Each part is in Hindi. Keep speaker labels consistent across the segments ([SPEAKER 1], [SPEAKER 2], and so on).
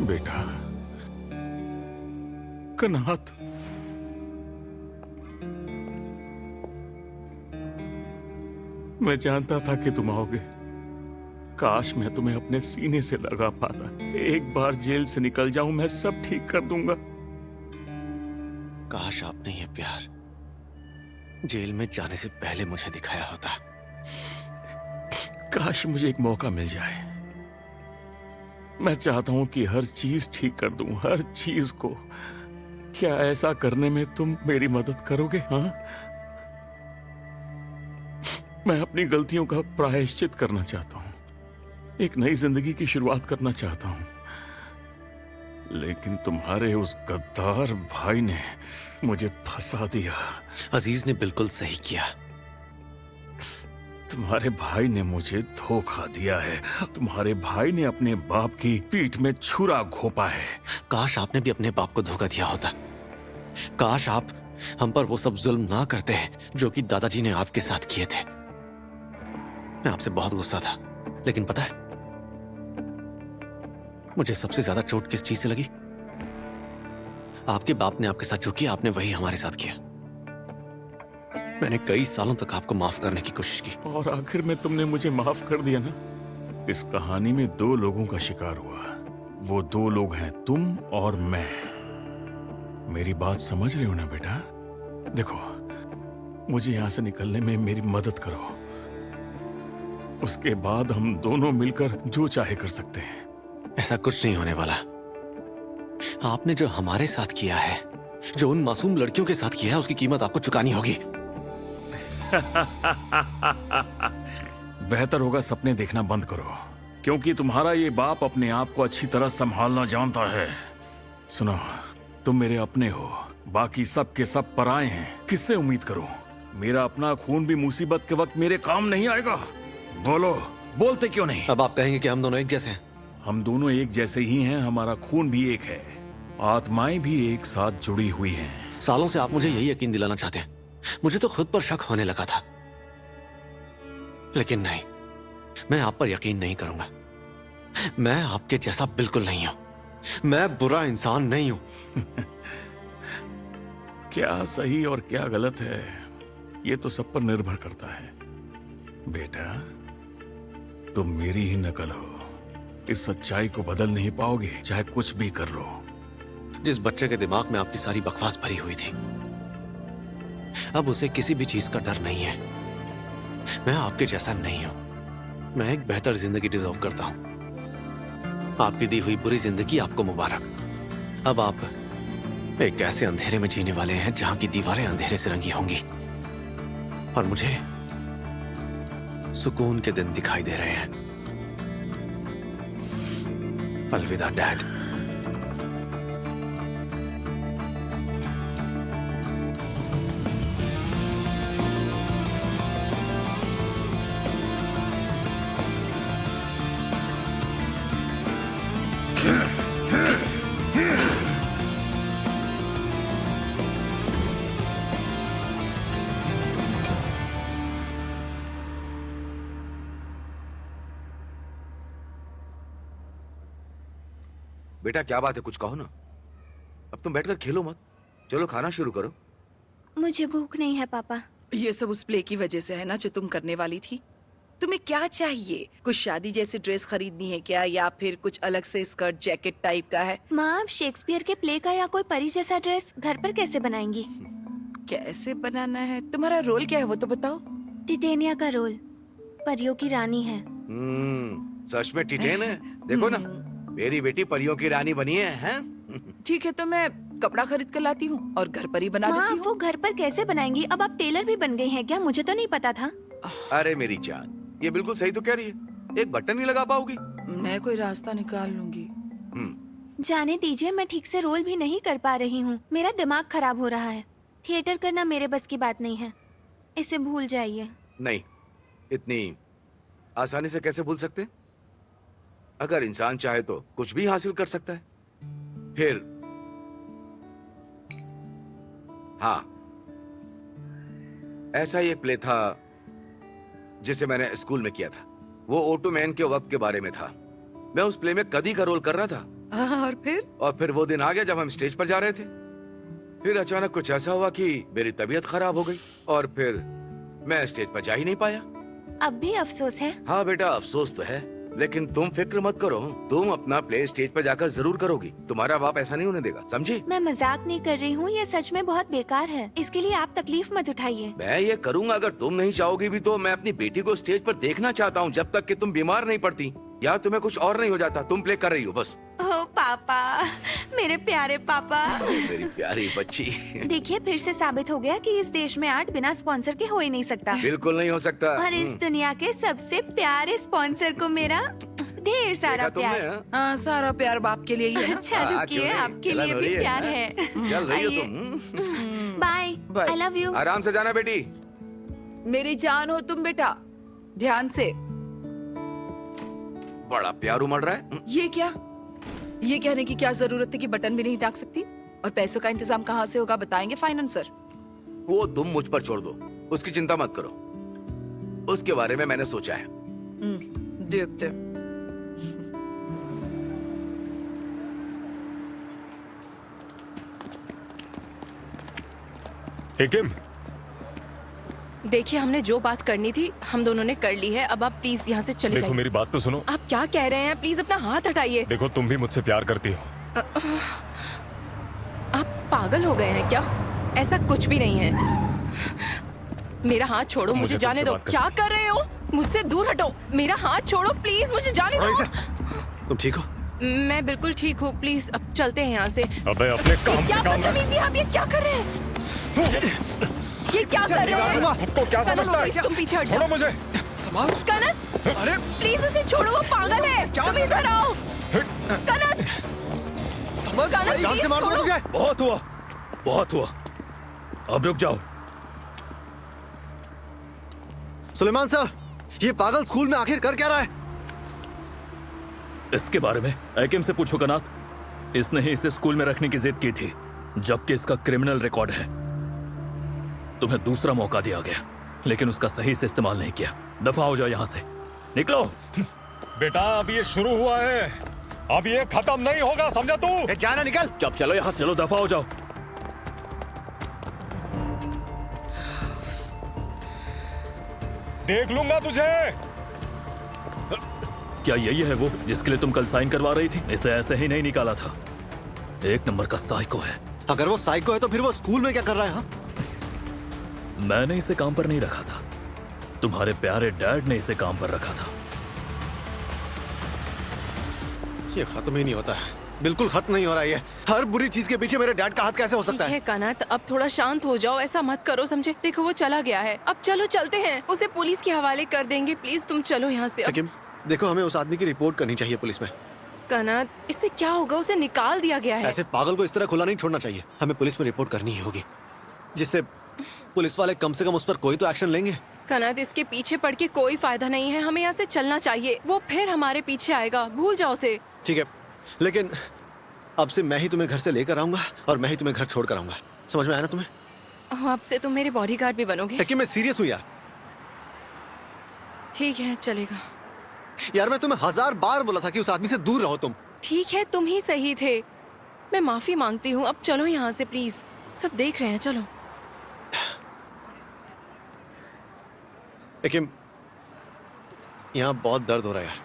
[SPEAKER 1] बेटा, कनात, मैं जानता था कि तुम आओगे। काश मैं तुम्हें अपने सीने से लगा पाता। एक बार जेल से निकल जाऊं, मैं सब ठीक कर दूंगा।
[SPEAKER 2] काश आपने ये प्यार जेल में जाने से पहले मुझे दिखाया होता।
[SPEAKER 1] काश मुझे एक मौका मिल जाए। मैं चाहता हूं कि हर चीज ठीक कर दूं, हर चीज को। क्या ऐसा करने में तुम मेरी मदद करोगे? हाँ, मैं अपनी गलतियों का प्रायश्चित करना चाहता हूं, एक नई जिंदगी की शुरुआत करना चाहता हूं। लेकिन तुम्हारे उस गद्दार भाई ने मुझे फंसा दिया।
[SPEAKER 2] अजीज ने बिल्कुल सही किया।
[SPEAKER 1] तुम्हारे भाई ने मुझे धोखा दिया है। तुम्हारे भाई ने अपने बाप की पीठ में छुरा घोंपा है।
[SPEAKER 2] काश आपने भी अपने बाप को धोखा दिया होता। काश आप हम पर वो सब जुल्म ना करते जो कि दादाजी ने आपके साथ किए थे। मैं आपसे बहुत गुस्सा था, लेकिन पता है मुझे सबसे ज्यादा चोट किस चीज से लगी? आपके बाप ने आपके साथ जो किया, आपने वही हमारे साथ किया। मैंने कई सालों तक आपको माफ करने की कोशिश की,
[SPEAKER 1] और आखिर में तुमने मुझे माफ कर दिया ना। इस कहानी में दो लोगों का शिकार हुआ। वो दो लोग हैं, तुम और मैं। मेरी बात समझ रहे हो ना बेटा? देखो, मुझे यहां से निकलने में मेरी मदद करो। उसके बाद हम दोनों मिलकर जो चाहे कर सकते हैं।
[SPEAKER 2] ऐसा कुछ नहीं होने वाला। आपने जो हमारे साथ किया है, जो उन मासूम लड़कियों के साथ किया है, उसकी कीमत आपको चुकानी होगी।
[SPEAKER 1] बेहतर होगा सपने देखना बंद करो, क्योंकि तुम्हारा ये बाप अपने आप को अच्छी तरह संभालना जानता है। सुनो, तुम मेरे अपने हो, बाकी सब के सब पराए हैं। किससे उम्मीद करूं? मेरा अपना खून भी मुसीबत के वक्त मेरे काम नहीं आएगा। बोलो, बोलते क्यों नहीं?
[SPEAKER 2] अब आप कहेंगे कि हम दोनों एक जैसे हैं।
[SPEAKER 1] हम दोनों एक जैसे ही हैं। हमारा खून भी एक है, आत्माएं भी एक साथ जुड़ी हुई हैं।
[SPEAKER 2] सालों से आप मुझे यही यकीन दिलाना चाहते हैं। मुझे तो खुद पर शक होने लगा था, लेकिन नहीं, मैं आप पर यकीन नहीं करूंगा। मैं आपके जैसा बिल्कुल नहीं हूं। मैं बुरा इंसान नहीं हूं।
[SPEAKER 1] क्या सही और क्या गलत है, ये तो सब पर निर्भर करता है। बेटा, तुम मेरी ही नकल हो। इस सच्चाई को बदल नहीं पाओगे, चाहे कुछ भी कर लो।
[SPEAKER 2] जिस बच्चे के दिमाग में आपकी सारी बकवास भरी हुई थी, अब उसे किसी भी चीज का डर नहीं है। मैं आपके जैसा नहीं हूं। मैं एक बेहतर जिंदगी डिजर्व करता हूं। आपकी दी हुई बुरी जिंदगी आपको मुबारक। अब आप एक ऐसे अंधेरे में जीने वाले हैं जहां की दीवारें अंधेरे से रंगी होंगी, और मुझे सुकून के दिन दिखाई दे रहे हैं। अलविदा डैड।
[SPEAKER 3] बेटा क्या बात है, कुछ कहो ना। अब तुम बैठकर खेलो मत, चलो खाना शुरू करो।
[SPEAKER 4] मुझे भूख नहीं है पापा।
[SPEAKER 5] ये सब उस प्ले की वजह से है ना जो तुम करने वाली थी। तुम्हें क्या चाहिए? कुछ शादी जैसी ड्रेस खरीदनी है क्या, या फिर कुछ अलग से स्कर्ट जैकेट टाइप का है?
[SPEAKER 4] माँ, आप शेक्सपियर के प्ले का या कोई परी जैसा ड्रेस घर पर कैसे बनाएंगी?
[SPEAKER 5] कैसे बनाना है? तुम्हारा रोल क्या है वो तो बताओ।
[SPEAKER 4] टिटेनिया का रोल, परियों की रानी है।
[SPEAKER 3] सच में टिटेन है? देखो ना, मेरी बेटी परियों की रानी बनी है, हैं?
[SPEAKER 5] ठीक है, तो मैं कपड़ा खरीद कर लाती हूँ और घर पर ही बना
[SPEAKER 4] माँ,
[SPEAKER 5] देती हूँ।
[SPEAKER 4] वो घर पर कैसे बनाएंगी? अब आप टेलर भी बन गई हैं क्या? मुझे तो नहीं पता था।
[SPEAKER 3] अरे मेरी जान, ये बिल्कुल सही तो कह रही है। एक बटन नहीं लगा पाओगी?
[SPEAKER 5] मैं कोई रास्ता निकाल लूंगी।
[SPEAKER 4] जाने दीजिए, मैं ठीक से रोल भी नहीं कर पा रही हूँ। मेरा दिमाग खराब हो रहा है। थिएटर करना मेरे बस की बात नहीं है, इसे भूल जाइए।
[SPEAKER 3] नहीं, इतनी आसानी से कैसे भूल सकते? अगर इंसान चाहे तो कुछ भी हासिल कर सकता है। फिर हाँ, ऐसा ही एक प्ले था जिसे मैंने स्कूल में किया था। वो ओटोमैन के वक्त के बारे में था। मैं उस प्ले में कदी का रोल कर रहा था।
[SPEAKER 5] और फिर?
[SPEAKER 3] और फिर वो दिन आ गया जब हम स्टेज पर जा रहे थे। फिर अचानक कुछ ऐसा हुआ कि मेरी तबीयत खराब हो गई और फिर मैं स्टेज पर जा ही नहीं पाया।
[SPEAKER 4] अब भी अफसोस है?
[SPEAKER 3] हाँ बेटा, अफसोस तो है, लेकिन तुम फिक्र मत करो, तुम अपना प्ले स्टेज पर जाकर जरूर करोगी। तुम्हारा बाप ऐसा नहीं होने देगा, समझी?
[SPEAKER 4] मैं मजाक नहीं कर रही हूँ, ये सच में बहुत बेकार है। इसके लिए आप तकलीफ मत उठाइए।
[SPEAKER 3] मैं ये करूँगा, अगर तुम नहीं चाहोगी भी तो। मैं अपनी बेटी को स्टेज पर देखना चाहता हूँ जब तक कि तुम बीमार नहीं पड़ती या तुम्हें कुछ और नहीं हो जाता। तुम प्ले कर रही हो बस।
[SPEAKER 4] ओ पापा, मेरे प्यारे पापा।
[SPEAKER 3] मेरी प्यारी बच्ची।
[SPEAKER 4] देखिए, फिर से साबित हो गया कि इस देश में आर्ट बिना स्पॉन्सर के हो ही नहीं सकता।
[SPEAKER 3] बिल्कुल नहीं हो सकता।
[SPEAKER 4] और इस दुनिया के सबसे प्यारे स्पॉन्सर को मेरा ढेर सारा
[SPEAKER 3] देखा तुमने,
[SPEAKER 4] प्यार।
[SPEAKER 3] हाँ?
[SPEAKER 5] हाँ, सारा प्यार बाप के लिए ही है।
[SPEAKER 4] अच्छा
[SPEAKER 3] हाँ, क्यों
[SPEAKER 4] रुकिए,
[SPEAKER 3] नहीं?
[SPEAKER 4] आपके
[SPEAKER 3] जलन
[SPEAKER 4] लिए
[SPEAKER 3] हो
[SPEAKER 4] भी
[SPEAKER 3] रही है,
[SPEAKER 4] प्यार
[SPEAKER 3] हाँ?
[SPEAKER 4] है।
[SPEAKER 3] चल रही हो
[SPEAKER 4] आइए।
[SPEAKER 3] तुम।
[SPEAKER 4] Bye,
[SPEAKER 5] Bye.
[SPEAKER 4] I love you.
[SPEAKER 3] आराम से जाना बेटी।
[SPEAKER 5] मेरी जान हो तुम बेटा, ध्यान से।
[SPEAKER 3] बड़ा प्यार उमड़ रहा है।
[SPEAKER 5] ये क्या? ये कहने की क्या जरूरत है कि बटन भी नहीं टाक सकती? और पैसों का इंतजाम कहाँ से होगा बताएंगे फाइनेंसर।
[SPEAKER 3] वो तुम मुझ पर छोड़ दो, उसकी चिंता मत करो। उसके बारे में मैंने सोचा है।
[SPEAKER 5] देखते हैं।
[SPEAKER 6] किम,
[SPEAKER 7] देखिए, हमने जो बात करनी थी हम दोनों ने कर ली है। अब आप प्लीज यहाँ से चले
[SPEAKER 6] देखो
[SPEAKER 7] जाइए।
[SPEAKER 6] मेरी बात तो सुनो।
[SPEAKER 7] आप क्या कह रहे हैं? प्लीज अपना हाथ हटाइए।
[SPEAKER 6] देखो तुम भी मुझसे प्यार करती हो।
[SPEAKER 7] आप पागल हो गए हैं क्या? ऐसा कुछ भी नहीं है। मेरा हाथ छोड़ो, मुझे जाने
[SPEAKER 6] तुमसे
[SPEAKER 7] दो।
[SPEAKER 6] बात
[SPEAKER 7] क्या कर रहे हो? मुझसे दूर हटो। मेरा हाथ छोड़ो प्लीज, मुझे जाने दो।
[SPEAKER 2] तुम ठीक हो?
[SPEAKER 7] मैं बिल्कुल ठीक हूँ। प्लीज अब चलते हैं यहाँ से।
[SPEAKER 6] अबे अपने काम
[SPEAKER 7] क्या
[SPEAKER 6] से काम कर।
[SPEAKER 7] बदतमीजी, आप ये क्या कर रहे हैं? ये क्या कर रहे हैं?
[SPEAKER 6] खुद को क्या
[SPEAKER 7] कनन,
[SPEAKER 6] समझता है?
[SPEAKER 7] प्लीज तुम पीछे हट
[SPEAKER 6] छोड़ो
[SPEAKER 7] जाओ।
[SPEAKER 6] मुझे।
[SPEAKER 7] कनन,
[SPEAKER 6] अरे
[SPEAKER 7] प्लीज उसे छोड़ो, वो पागल है। तुम इधर आओ। कनन, कनन,
[SPEAKER 6] जान से मार दूंगा
[SPEAKER 7] छोड़ो।
[SPEAKER 6] तुझे।
[SPEAKER 1] बहुत हुआ, बहुत हुआ। अब रुक जाओ।
[SPEAKER 2] सुलेमान सर, ये पागल स्कूल में आखिर कर क्या रहा है?
[SPEAKER 1] इसके बारे में एकिम से पूछो कनात। इसने ही इसे स्कूल में रखने की जिद की थी, जबकि इसका क्रिमिनल रिकॉर्ड है। तुम्हें दूसरा मौका दिया गया, लेकिन उसका सही से इस्तेमाल नहीं किया। दफा हो जाओ यहाँ से, निकलो।
[SPEAKER 6] बेटा अब ये शुरू हुआ है, अब ये खत्म नहीं होगा, समझा तू?
[SPEAKER 2] जाना निकल।
[SPEAKER 1] अब चलो यहाँ से, चलो दफा हो जाओ।
[SPEAKER 6] देख लूंगा तुझे।
[SPEAKER 1] क्या यही है वो जिसके लिए तुम कल साइन करवा रही थी? इसे ऐसे ही नहीं निकाला था। एक नंबर का साइको है।
[SPEAKER 2] अगर वो साइको है तो फिर वो स्कूल में क्या कर रहा है? हाँ?
[SPEAKER 1] मैंने इसे काम पर नहीं रखा था, तुम्हारे प्यारे डैड ने इसे काम पर रखा था।
[SPEAKER 2] ये खत्म ही नहीं होता है, बिल्कुल खत्म नहीं हो रहा है। ये हर बुरी चीज के पीछे मेरे डैड का हाथ कैसे हो सकता
[SPEAKER 7] ठीक
[SPEAKER 2] है?
[SPEAKER 7] है कनत, अब थोड़ा शांत हो जाओ। ऐसा मत करो, समझे? देखो वो चला गया है। अब चलो चलते हैं, उसे पुलिस के हवाले कर देंगे। प्लीज तुम चलो यहाँ से। अब
[SPEAKER 2] हकीम, देखो हमें उस आदमी की रिपोर्ट करनी चाहिए पुलिस में।
[SPEAKER 7] कनत, इससे क्या होगा? उसे निकाल दिया गया है।
[SPEAKER 2] ऐसे पागल को इस तरह खुला नहीं छोड़ना चाहिए। हमें पुलिस में रिपोर्ट करनी ही होगी, जिससे पुलिस वाले कम से कम उस पर कोई तो एक्शन लेंगे।
[SPEAKER 7] कनत, इसके पीछे पड़ के कोई फायदा नहीं है। हमें यहाँ से चलना चाहिए। वो फिर हमारे पीछे आएगा, भूल जाओ उसे।
[SPEAKER 2] ठीक है, लेकिन अब से मैं ही तुम्हें घर से लेकर आऊंगा और मैं ही तुम्हें घर छोड़ कर आऊंगा। समझ में आया ना तुम्हें?
[SPEAKER 7] अब से तुम मेरे बॉडीगार्ड भी बनोगे।
[SPEAKER 2] लेकिन मैं सीरियस हूँ यार।
[SPEAKER 7] ठीक है, चलेगा।
[SPEAKER 2] यार मैं तुम्हें 1000 बार बोला था कि उस आदमी से दूर रहो तुम।
[SPEAKER 7] ठीक है, तुम ही सही थे। मैं माफी मांगती हूँ। अब चलो यहाँ से प्लीज, सब देख रहे हैं। चलो।
[SPEAKER 2] लेकिन यहाँ बहुत दर्द हो रहा है यार।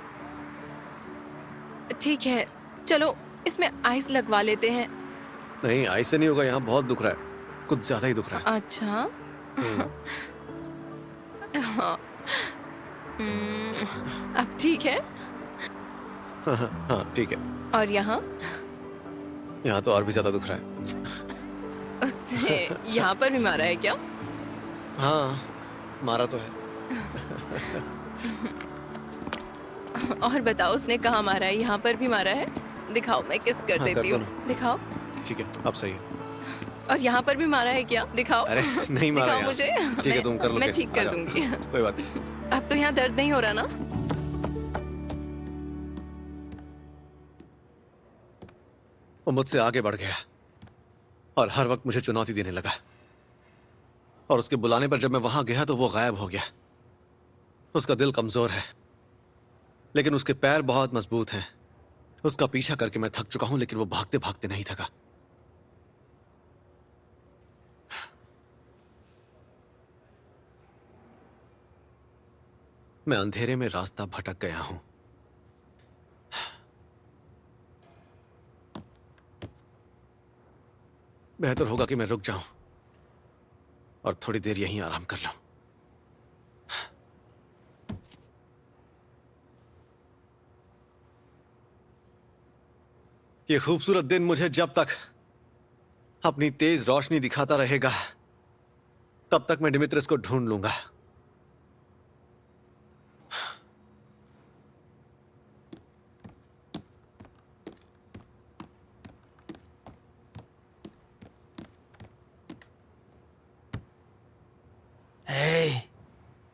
[SPEAKER 7] ठीक है, चलो इसमें आइस लगवा लेते हैं।
[SPEAKER 2] नहीं, ऐसे नहीं होगा, यहाँ बहुत दुख रहा है, कुछ ज्यादा ही दुख रहा है।
[SPEAKER 7] अच्छा। हाँ। अब ठीक है।
[SPEAKER 2] हाँ ठीक है।
[SPEAKER 7] और यहाँ
[SPEAKER 2] यहाँ तो और भी ज्यादा दुख रहा है।
[SPEAKER 7] उसने यहाँ पर भी मारा है क्या?
[SPEAKER 2] हाँ, मारा तो है।
[SPEAKER 7] और बताओ, उसने कहाँ मारा है? यहाँ पर भी मारा है? दिखाओ, मैं किस कर
[SPEAKER 2] हाँ,
[SPEAKER 7] देती
[SPEAKER 2] कर दो
[SPEAKER 7] हूँ। दिखाओ।
[SPEAKER 2] ठीक है, अब सही है।
[SPEAKER 7] और यहाँ पर भी मारा है क्या? दिखाओ।
[SPEAKER 2] अरे नहीं मारा
[SPEAKER 7] दिखाओ
[SPEAKER 2] यहाँ।
[SPEAKER 7] मुझे।
[SPEAKER 2] ठीक है, तुम कर लो
[SPEAKER 7] मैं
[SPEAKER 2] केस।
[SPEAKER 7] ठीक
[SPEAKER 2] आ
[SPEAKER 7] कर
[SPEAKER 2] जाओ।
[SPEAKER 7] दूंगी।
[SPEAKER 2] कोई बात नहीं।
[SPEAKER 7] अब तो यहाँ दर्द नहीं हो रहा ना?
[SPEAKER 2] वो मुझसे आगे बढ़ गया और हर वक्त मुझे चुनौती देने लगा। और उसके बुलाने पर जब मैं वहां गया तो वो गायब हो गया। उसका दिल कमजोर है, लेकिन उसके पैर बहुत मजबूत हैं। उसका पीछा करके मैं थक चुका हूं, लेकिन वो भागते भागते नहीं थका। मैं अंधेरे में रास्ता भटक गया हूं। बेहतर होगा कि मैं रुक जाऊं और थोड़ी देर यहीं आराम कर लूं। ये खूबसूरत दिन मुझे जब तक अपनी तेज रोशनी दिखाता रहेगा, तब तक मैं डिमित्रिस को ढूंढ लूंगा।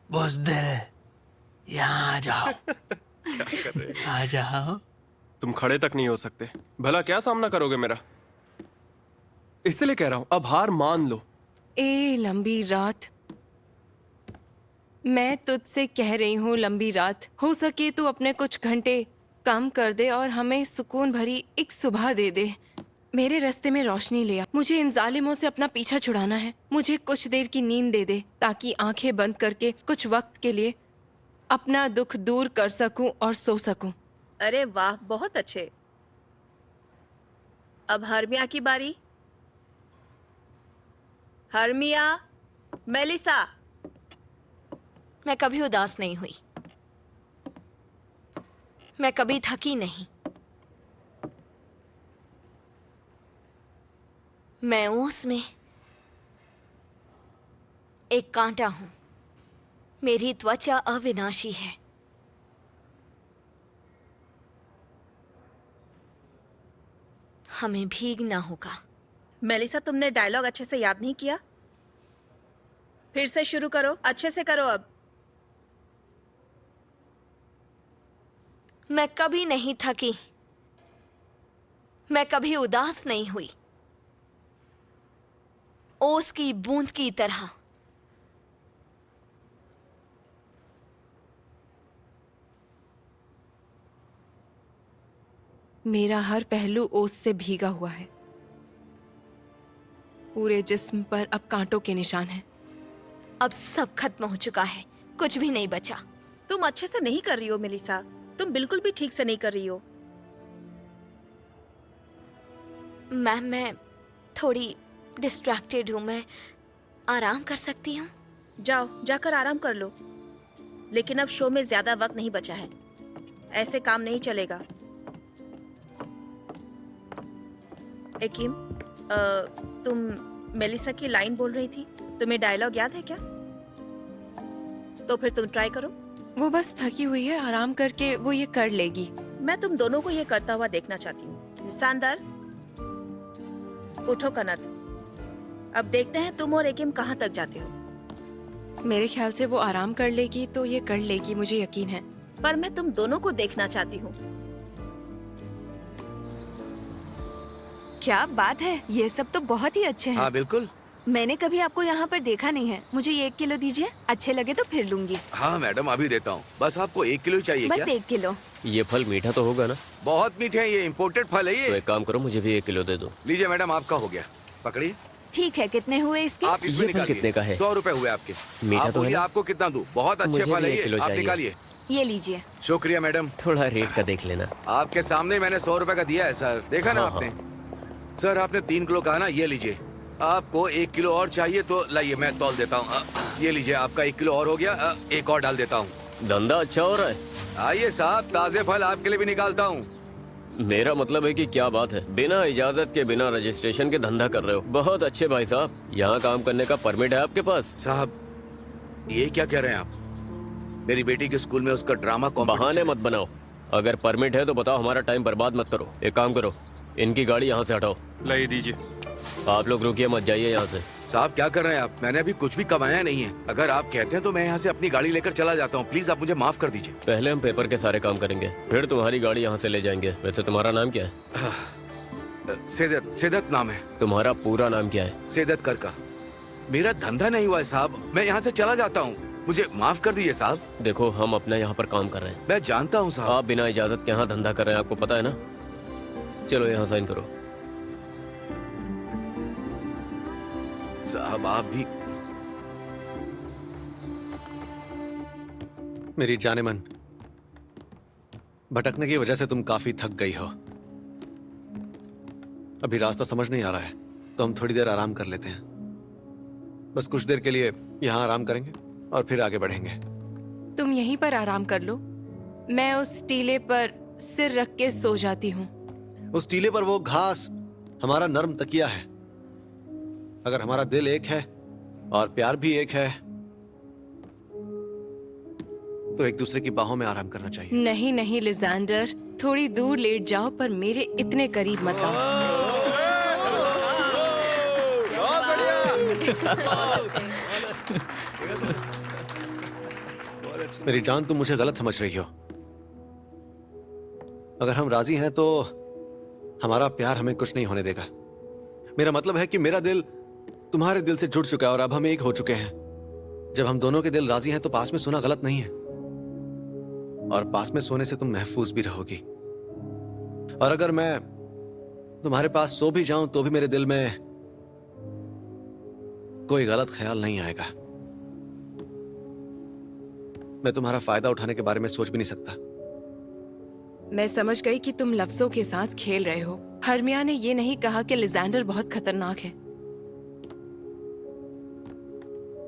[SPEAKER 8] बुज़दिल, यहाँ आ जाओ। आ जाओ।
[SPEAKER 9] तुम खड़े तक नहीं हो सकते, भला क्या सामना करोगे मेरा? इसलिए कह रहा हूं, अब हार मान लो।
[SPEAKER 7] ए लंबी रात, मैं तुझसे कह रही हूँ लंबी रात, हो सके तो अपने कुछ घंटे कम कर दे और हमें सुकून भरी एक सुबह दे दे। मेरे रास्ते में रोशनी ले आ। मुझे इन जालिमों से अपना पीछा छुड़ाना है। मुझे कुछ देर की नींद दे दे ताकि आंखें बंद करके कुछ वक्त के लिए अपना दुख दूर कर सकूं और सो सकूं।
[SPEAKER 5] अरे वाह, बहुत अच्छे। अब हर्मिया की बारी। Hermia, Melissa.
[SPEAKER 10] मैं कभी उदास नहीं हुई, मैं कभी थकी नहीं। मैं ओस में एक कांटा हूं। मेरी त्वचा अविनाशी है। हमें भीगना होगा।
[SPEAKER 5] मेलिसा, तुमने डायलॉग अच्छे से याद नहीं किया? फिर से शुरू करो, अच्छे से करो अब।
[SPEAKER 10] मैं कभी नहीं थकी, मैं कभी उदास नहीं हुई। ओस की बूंद की तरह।
[SPEAKER 7] मेरा हर पहलू ओस से भीगा हुआ है। पूरे जिस्म पर अब कांटों के निशान हैं।
[SPEAKER 10] अब सब खत्म हो चुका है, कुछ भी नहीं बचा।
[SPEAKER 5] तुम अच्छे से नहीं कर रही हो मेलिसा, तुम बिल्कुल भी ठीक से नहीं कर रही हो।
[SPEAKER 10] मैम, मैं थोड़ी डिस्ट्रैक्टेड हूं। मैं आराम कर सकती हूँ?
[SPEAKER 5] जाओ, जाकर आराम कर लो। लेकिन अब शो में ज्यादा वक्त नहीं बचा है, ऐसे काम नहीं चलेगा। एकिम, तुम मेलिसा की लाइन बोल रही थी, तुम्हें डायलॉग याद है क्या? तो फिर तुम ट्राई करो।
[SPEAKER 7] वो बस थकी हुई है, आराम करके वो ये कर लेगी।
[SPEAKER 5] मैं तुम दोनों को ये करता हुआ देखना चाहती हूँ। शानदार, उठो कनत। अब देखते हैं तुम और एकिम कहाँ तक जाते हो।
[SPEAKER 7] मेरे ख्याल से वो आराम कर लेगी तो ये कर लेगी, मुझे यकीन है।
[SPEAKER 5] पर मैं तुम दोनों को देखना चाहती हूँ।
[SPEAKER 4] क्या बात है, ये सब तो बहुत ही अच्छे हैं।
[SPEAKER 3] हाँ बिल्कुल।
[SPEAKER 4] मैंने कभी आपको यहाँ पर देखा नहीं है। मुझे ये 1 किलो दीजिए, अच्छे लगे तो फिर लूंगी।
[SPEAKER 3] हाँ मैडम, अभी देता हूँ। बस आपको 1 किलो ही चाहिए
[SPEAKER 4] बस
[SPEAKER 3] क्या?
[SPEAKER 4] 1 किलो।
[SPEAKER 11] ये फल मीठा तो होगा ना?
[SPEAKER 3] बहुत मीठे हैं, ये इम्पोर्टेड फल है
[SPEAKER 11] तो
[SPEAKER 3] ये।
[SPEAKER 11] एक काम करो, मुझे भी 1 किलो दे दो।
[SPEAKER 3] लीजिए मैडम, आपका हो गया। पकड़िए।
[SPEAKER 4] ठीक है, कितने हुए इसके?
[SPEAKER 3] आप इसमें
[SPEAKER 11] ये फल कितने का है?
[SPEAKER 3] 100 रुपए हुए आपके।
[SPEAKER 11] मीठा
[SPEAKER 3] आप
[SPEAKER 11] तो है
[SPEAKER 3] बोलिए
[SPEAKER 11] ना?
[SPEAKER 3] आपको कितना दूं? बहुत अच्छे
[SPEAKER 11] मुझे
[SPEAKER 3] फल
[SPEAKER 11] भी
[SPEAKER 3] है
[SPEAKER 11] 1
[SPEAKER 3] ये,
[SPEAKER 11] किलो
[SPEAKER 3] आप
[SPEAKER 11] चाहिए।
[SPEAKER 3] निकालिए।
[SPEAKER 4] ये लीजिए।
[SPEAKER 3] शुक्रिया मैडम।
[SPEAKER 11] थोड़ा रेट का देख लेना।
[SPEAKER 3] आपके सामने मैंने 100 रुपए का दिया है सर, देखा ना
[SPEAKER 11] हाँ,
[SPEAKER 3] आपने? सर आपने 3 किलो कहा ना, ये लीजिए। आपको 1 किलो और चाहिए तो लाइए, मैं तौल देता हूँ। ये लीजिए, आपका 1 किलो और हो गया। एक और डाल देता हूँ।
[SPEAKER 11] धंधा अच्छा हो रहा है।
[SPEAKER 3] आइए साहब, ताजे फल आपके लिए भी निकालता हूँ।
[SPEAKER 11] मेरा मतलब है कि क्या बात है, बिना इजाजत के बिना रजिस्ट्रेशन के धंधा कर रहे हो। बहुत अच्छे भाई साहब। यहाँ काम करने का परमिट है आपके पास?
[SPEAKER 3] साहब ये क्या कह रहे हैं आप? मेरी बेटी के स्कूल में उसका ड्रामा कॉम्पिटिशन।
[SPEAKER 11] बहाने मत बनाओ। अगर परमिट है तो बताओ, हमारा टाइम बर्बाद मत करो। एक काम करो, इनकी गाड़ी यहाँ से हटाओ।
[SPEAKER 9] लाई दीजिए।
[SPEAKER 11] आप लोग रुकिए मत, जाइए यहाँ से।
[SPEAKER 3] साहब क्या कर रहे हैं आप? मैंने अभी कुछ भी कमाया नहीं है। अगर आप कहते हैं तो मैं यहाँ से अपनी गाड़ी लेकर चला जाता हूँ। प्लीज आप मुझे माफ कर दीजिए।
[SPEAKER 11] पहले हम पेपर के सारे काम करेंगे, फिर तुम्हारी गाड़ी यहाँ से ले जाएंगे। वैसे तुम्हारा नाम क्या है?
[SPEAKER 3] सेदत, सेदत नाम है।
[SPEAKER 11] तुम्हारा पूरा नाम क्या है?
[SPEAKER 3] सेदत कर का। मेरा धंधा नहीं हुआ है साहब, मैं यहाँ से चला जाता हूँ। मुझे माफ कर दीजिए साहब।
[SPEAKER 11] देखो, हम अपना यहाँ पर काम कर रहे हैं।
[SPEAKER 3] मैं जानता हूँ साहब।
[SPEAKER 11] आप बिना इजाजत के यहाँ धंधा कर रहे हैं, आपको पता है ना। चलो यहाँ साइन करो।
[SPEAKER 3] साहब आप भी।
[SPEAKER 2] मेरी जाने मन, भटकने की वजह से तुम काफी थक गई हो। अभी रास्ता समझ नहीं आ रहा है, तो हम थोड़ी देर आराम कर लेते हैं। बस कुछ देर के लिए यहाँ आराम करेंगे और फिर आगे बढ़ेंगे।
[SPEAKER 7] तुम यहीं पर आराम कर लो, मैं उस टीले पर सिर रख के सो जाती हूँ।
[SPEAKER 2] उस टीले पर वो घास हमारा नर्म तकिया है। अगर हमारा दिल एक है और प्यार भी एक है, तो एक दूसरे की बाहों में आराम करना चाहिए।
[SPEAKER 7] नहीं नहीं लिजेंडर, थोड़ी दूर लेट जाओ, पर मेरे इतने करीब मत आओ।
[SPEAKER 2] मेरी जान, तुम मुझे गलत समझ रही हो। अगर हम राजी हैं तो हमारा प्यार हमें कुछ नहीं होने देगा। मेरा मतलब है कि मेरा दिल तुम्हारे दिल से जुड़ चुका है और अब हम एक हो चुके हैं। जब हम दोनों के दिल राजी हैं तो पास में सोना गलत नहीं है, और पास में सोने से तुम महफूज भी रहोगी। और अगर मैं तुम्हारे पास सो भी जाऊं तो भी मेरे दिल में कोई गलत ख्याल नहीं आएगा। मैं तुम्हारा फायदा उठाने के बारे में सोच भी नहीं सकता।
[SPEAKER 7] मैं समझ गई कि तुम लफ्जों के साथ खेल रहे हो। हर्मिया ने ये नहीं कहा कि लिजेंडर बहुत खतरनाक है,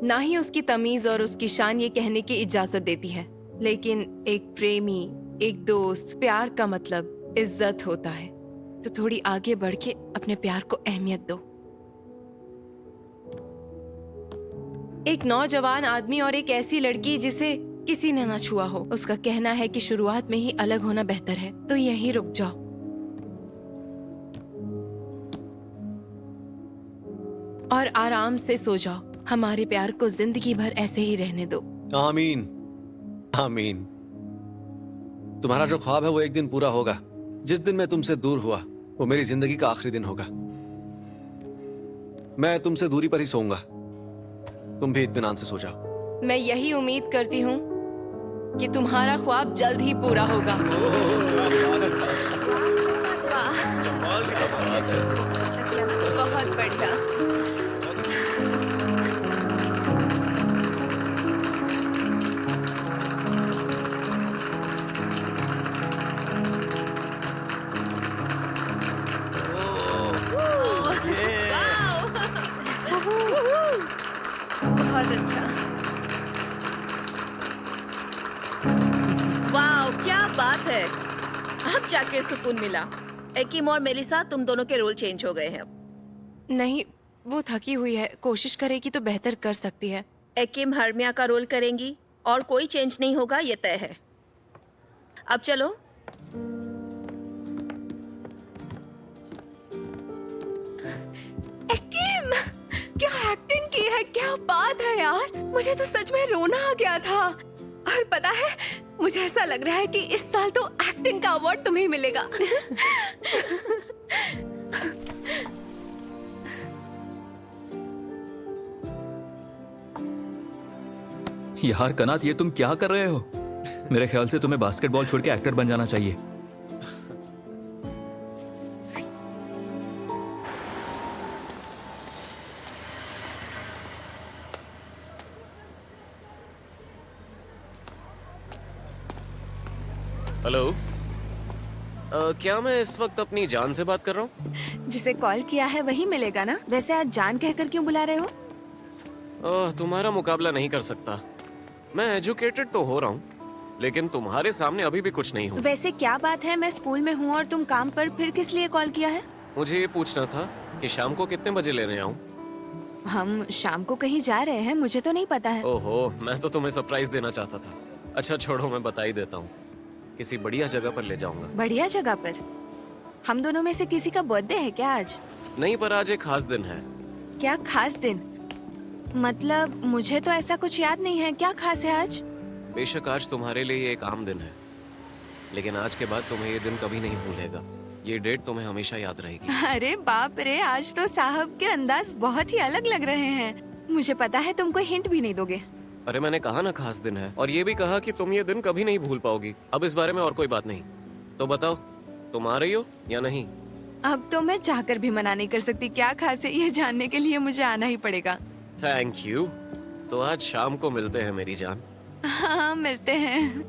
[SPEAKER 7] ना ही उसकी तमीज और उसकी शान ये कहने की इजाजत देती है। लेकिन एक प्रेमी, एक दोस्त, प्यार का मतलब इज्जत होता है। तो थोड़ी आगे बढ़ के अपने प्यार को अहमियत दो। एक नौजवान आदमी और एक ऐसी लड़की जिसे किसी ने न छुआ हो, उसका कहना है कि शुरुआत में ही अलग होना बेहतर है। तो यहीं रुक जाओ और आराम से सो जाओ। हमारे प्यार को जिंदगी भर ऐसे ही रहने दो।
[SPEAKER 2] आमीन आमीन। तुम्हारा जो ख्वाब है वो एक दिन पूरा होगा। जिस दिन मैं तुमसे दूर हुआ वो मेरी जिंदगी का आखिरी दिन होगा। मैं तुमसे दूरी पर ही सोऊंगा। तुम भी इत्मीनान से सो जाओ।
[SPEAKER 7] मैं यही उम्मीद करती हूँ कि तुम्हारा ख्वाब जल्द ही पूरा होगा। बहुत बढ़िया। बहुत अच्छा।
[SPEAKER 5] वाह, क्या बात है। अब जाके सुकून मिला। एकिम और मेलिसा, तुम दोनों के रोल चेंज हो गए हैं अब।
[SPEAKER 7] नहीं, वो थकी हुई है, कोशिश करेगी तो बेहतर कर सकती है।
[SPEAKER 5] एकिम हर्मिया का रोल करेंगी और कोई चेंज नहीं होगा, ये तय है। अब चलो।
[SPEAKER 7] एकिम, क्या एक्टिंग की है, क्या बात है यार। मुझे तो सच में रोना आ गया था। और पता है, मुझे ऐसा लग रहा है कि इस साल तो एक्टिंग का अवार्ड तुम्हें मिलेगा।
[SPEAKER 12] यार कनात, ये तुम क्या कर रहे हो? मेरे ख्याल से तुम्हें बास्केटबॉल छोड़ के एक्टर बन जाना चाहिए।
[SPEAKER 11] हेलो, क्या मैं इस वक्त अपनी जान से बात कर रहा हूँ?
[SPEAKER 4] जिसे कॉल किया है वही मिलेगा ना। वैसे आज जान कहकर क्यों बुला रहे हो?
[SPEAKER 11] तुम्हारा मुकाबला नहीं कर सकता। मैं एजुकेटेड तो हो रहा हूँ, लेकिन तुम्हारे सामने अभी भी कुछ नहीं हूँ।
[SPEAKER 4] वैसे क्या बात है, मैं स्कूल में हूँ और तुम काम पर, फिर किस लिए कॉल किया है?
[SPEAKER 11] मुझे ये पूछना था कि शाम को कितने बजे लेने आऊँ?
[SPEAKER 4] हम शाम को कहीं जा रहे हैं, मुझे तो नहीं पता है।
[SPEAKER 11] ओहो, मैं तो तुम्हें सरप्राइज देना चाहता था। अच्छा छोड़ो, मैं बता ही देता हूँ। किसी बढ़िया जगह पर ले जाऊंगा।
[SPEAKER 4] बढ़िया जगह पर? हम दोनों में से किसी का बर्थडे है क्या आज?
[SPEAKER 11] नहीं, पर आज एक खास दिन है।
[SPEAKER 4] क्या खास दिन? मतलब मुझे तो ऐसा कुछ याद नहीं है। क्या खास है आज?
[SPEAKER 11] बेशक आज तुम्हारे लिए ये एक आम दिन है, लेकिन आज के बाद तुम्हें ये दिन कभी नहीं भूलेगा। ये डेट तुम्हें हमेशा याद रहेगी।
[SPEAKER 4] अरे बाप रे, आज तो साहब के अंदाज बहुत ही अलग लग रहे हैं। मुझे पता है तुम कोई हिंट भी नहीं दोगे।
[SPEAKER 11] अरे मैंने कहा ना खास दिन है, और ये भी कहा कि तुम ये दिन कभी नहीं भूल पाओगी। अब इस बारे में और कोई बात नहीं। तो बताओ, तुम आ रही हो या नहीं?
[SPEAKER 7] अब तो मैं चाहकर भी मना नहीं कर सकती। क्या खास है ये जानने के लिए मुझे आना ही पड़ेगा।
[SPEAKER 11] Thank you. तो आज शाम को मिलते हैं मेरी जान।
[SPEAKER 7] हाँ मिलते हैं।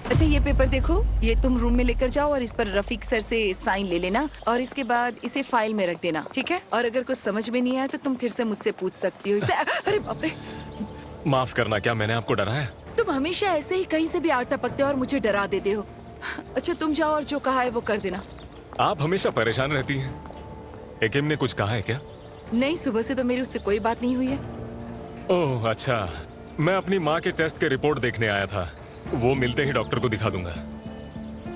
[SPEAKER 5] अच्छा ये पेपर देखो, ये तुम रूम में लेकर जाओ और इस पर रफीक सर से साइन ले लेना और इसके बाद इसे फाइल में रख देना, ठीक है? और अगर कुछ समझ में नहीं आया तो तुम फिर से मुझसे पूछ सकती हो। इसे अरे बाप रे,
[SPEAKER 6] माफ करना, क्या मैंने आपको डराया?
[SPEAKER 5] तुम हमेशा ऐसे ही कहीं से भी आ टपकते हो और मुझे डरा देते हो। अच्छा तुम जाओ और जो कहा है वो कर देना।
[SPEAKER 6] आप हमेशा परेशान रहती हैं। एकिम ने कुछ कहा है क्या?
[SPEAKER 5] नहीं, सुबह से तो मेरी उससे कोई बात नहीं हुई है।
[SPEAKER 6] ओह अच्छा, मैं अपनी माँ के टेस्ट के रिपोर्ट देखने आया था। वो मिलते ही डॉक्टर को दिखा दूंगा।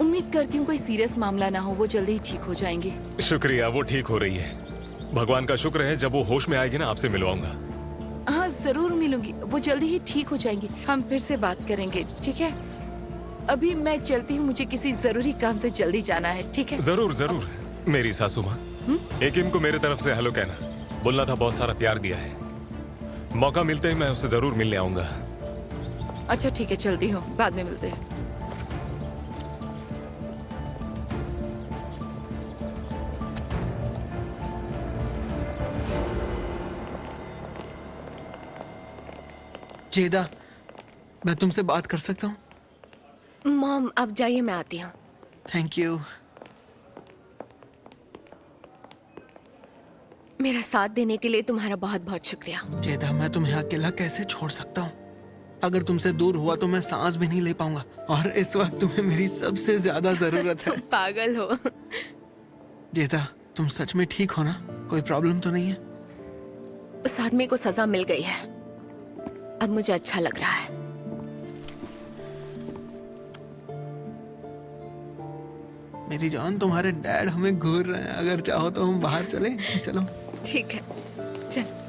[SPEAKER 5] उम्मीद करती हूँ कोई सीरियस मामला ना हो, वो जल्दी ही ठीक हो जाएंगे।
[SPEAKER 6] शुक्रिया, वो ठीक हो रही है। भगवान का शुक्र है, जब वो होश में आएगी ना आपसे मिलवाऊंगा।
[SPEAKER 5] हाँ जरूर मिलूंगी, वो जल्दी ही ठीक हो जाएंगी। हम फिर से बात करेंगे, ठीक है? अभी मैं चलती हूँ, मुझे किसी जरूरी काम से जल्दी जाना है, ठीक है?
[SPEAKER 6] जरूर जरूर। मेरी सासू माँ, एकिम को मेरे तरफ से हेलो कहना। बोलना था बहुत सारा प्यार दिया है। मौका मिलते ही मैं उससे जरूर मिलने आऊंगा।
[SPEAKER 5] अच्छा ठीक है, चलती हूँ, बाद में मिलते हैं।
[SPEAKER 8] जेदा, मैं तुमसे बात कर सकता हूँ?
[SPEAKER 7] मॉम अब जाइए, मैं आती हूँ।
[SPEAKER 8] Thank you.
[SPEAKER 7] मेरा साथ देने के लिए तुम्हारा बहुत बहुत शुक्रिया।
[SPEAKER 8] जेदा, मैं तुम्हें अकेला कैसे छोड़ सकता हूँ? अगर तुमसे दूर हुआ तो मैं सांस भी नहीं ले पाऊंगा, और इस वक्त तुम्हें मेरी सबसे ज्यादा जरूरत है।
[SPEAKER 7] पागल हो।
[SPEAKER 8] जेदा, तुम सच में ठीक हो ना? कोई प्रॉब्लम तो नहीं है?
[SPEAKER 7] उस आदमी को सजा मिल गई है, अब मुझे अच्छा लग रहा है।
[SPEAKER 8] मेरी जान, तुम्हारे डैड हमें घूर रहे हैं। अगर चाहो तो हम बाहर चलें। चलो।
[SPEAKER 7] ठीक है, चल।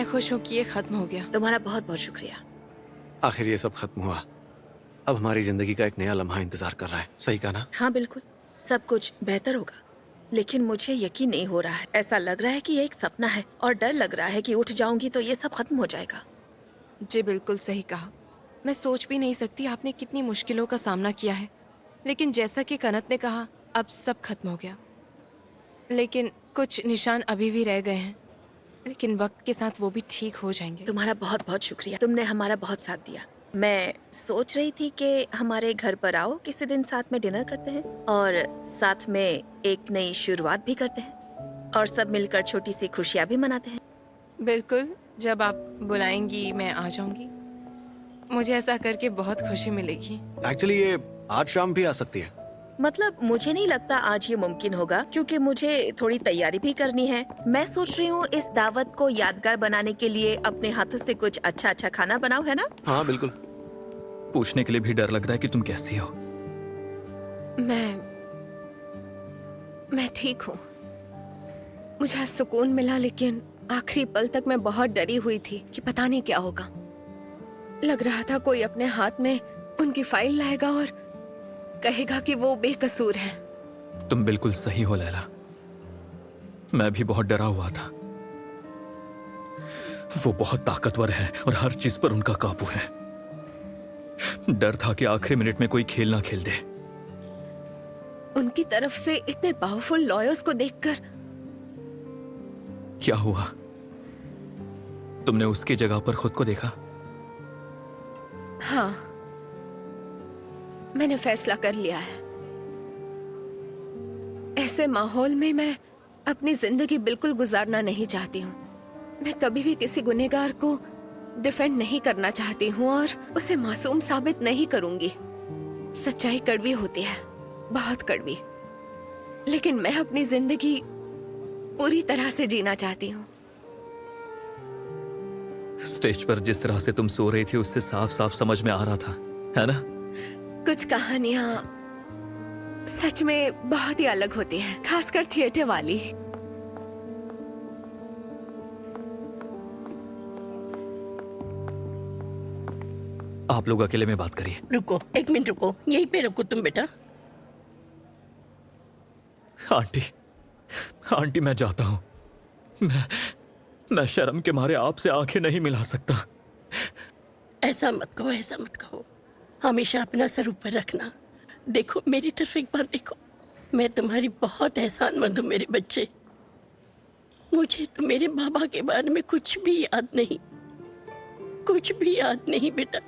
[SPEAKER 7] मैं खुश हूँ कि ये खत्म हो गया।
[SPEAKER 5] तुम्हारा बहुत बहुत शुक्रिया।
[SPEAKER 2] आखिर ये सब खत्म हुआ। अब हमारी जिंदगी का एक नया लम्हा इंतजार कर रहा है। सही कहा ना?
[SPEAKER 5] हाँ बिल्कुल, सब कुछ बेहतर होगा, लेकिन मुझे यकीन नहीं हो रहा है। ऐसा लग रहा है कि ये एक सपना है और डर लग रहा है कि उठ जाऊंगी तो ये सब खत्म हो जाएगा।
[SPEAKER 7] जी बिल्कुल सही कहा। मैं सोच भी नहीं सकती आपने कितनी मुश्किलों का सामना किया है, लेकिन जैसा कि कनत ने कहा अब सब खत्म हो गया। लेकिन कुछ निशान अभी भी रह गए हैं, लेकिन वक्त के साथ वो भी ठीक हो जाएंगे।
[SPEAKER 5] तुम्हारा बहुत बहुत शुक्रिया, तुमने हमारा बहुत साथ दिया। मैं सोच रही थी कि हमारे घर पर आओ, किसी दिन साथ में डिनर करते हैं और साथ में एक नई शुरुआत भी करते हैं और सब मिलकर छोटी सी खुशियाँ भी मनाते हैं।
[SPEAKER 7] बिल्कुल, जब आप बुलाएंगी मैं आ जाऊंगी। मुझे ऐसा करके बहुत खुशी मिलेगी।
[SPEAKER 2] एक्चुअली ये आज शाम भी आ सकती है।
[SPEAKER 5] मतलब मुझे नहीं लगता आज ये मुमकिन होगा, क्योंकि मुझे थोड़ी तैयारी भी करनी है। मैं सोच रही हूँ इस दावत को यादगार बनाने के लिए अपने हाथों से कुछ अच्छा अच्छा खाना बनाओ, है ना?
[SPEAKER 2] हाँ बिल्कुल।
[SPEAKER 12] पूछने के लिए भी डर लग रहा है कि तुम कैसी हो।
[SPEAKER 7] मैं ठीक हूँ। मुझे आज सुकून मिला, लेकिन आखिरी पल तक मैं बहुत डरी हुई थी कि पता नहीं क्या होगा। लग रहा था कोई अपने हाथ में उनकी फाइल लाएगा और कहेगा कि वो बेकसूर है।
[SPEAKER 12] तुम बिल्कुल सही हो लैला, मैं भी बहुत डरा हुआ था। वो बहुत ताकतवर है और हर चीज पर उनका काबू है। डर था कि आखिरी मिनट में कोई खेल ना खेल दे।
[SPEAKER 7] उनकी तरफ से इतने पावरफुल लॉयर्स को देखकर
[SPEAKER 12] क्या हुआ? तुमने उसकी जगह पर खुद को देखा?
[SPEAKER 7] हाँ, मैंने फैसला कर लिया है। ऐसे माहौल में मैं अपनी जिंदगी बिल्कुल गुजारना नहीं चाहती हूँ। मैं कभी भी किसी गुनहगार को डिफेंड नहीं करना चाहती हूँ और उसे मासूम साबित नहीं करूंगी। सच्चाई कड़वी होती है, बहुत कड़वी, लेकिन मैं अपनी जिंदगी पूरी तरह से जीना चाहती हूँ।
[SPEAKER 12] स्टेज पर जिस तरह से तुम सो रही थी उससे साफ साफ समझ में आ रहा था, है ना?
[SPEAKER 7] कुछ कहानियां सच में बहुत ही अलग होती हैं, खासकर थिएटर वाली।
[SPEAKER 12] आप लोग अकेले में बात करिए।
[SPEAKER 13] रुको, एक मिनट रुको, यहीं पे रुको तुम बेटा।
[SPEAKER 12] आंटी, आंटी मैं जाता हूँ। मैं शर्म के मारे आपसे आंखें नहीं मिला सकता।
[SPEAKER 13] ऐसा मत कहो, ऐसा मत कहो। हमेशा अपना सर ऊपर रखना। देखो मेरी तरफ एक बार देखो, मैं तुम्हारी बहुत एहसानमंद हूँ मेरे बच्चे। मुझे तो मेरे बाबा के बारे में कुछ भी याद नहीं, कुछ भी याद नहीं बेटा।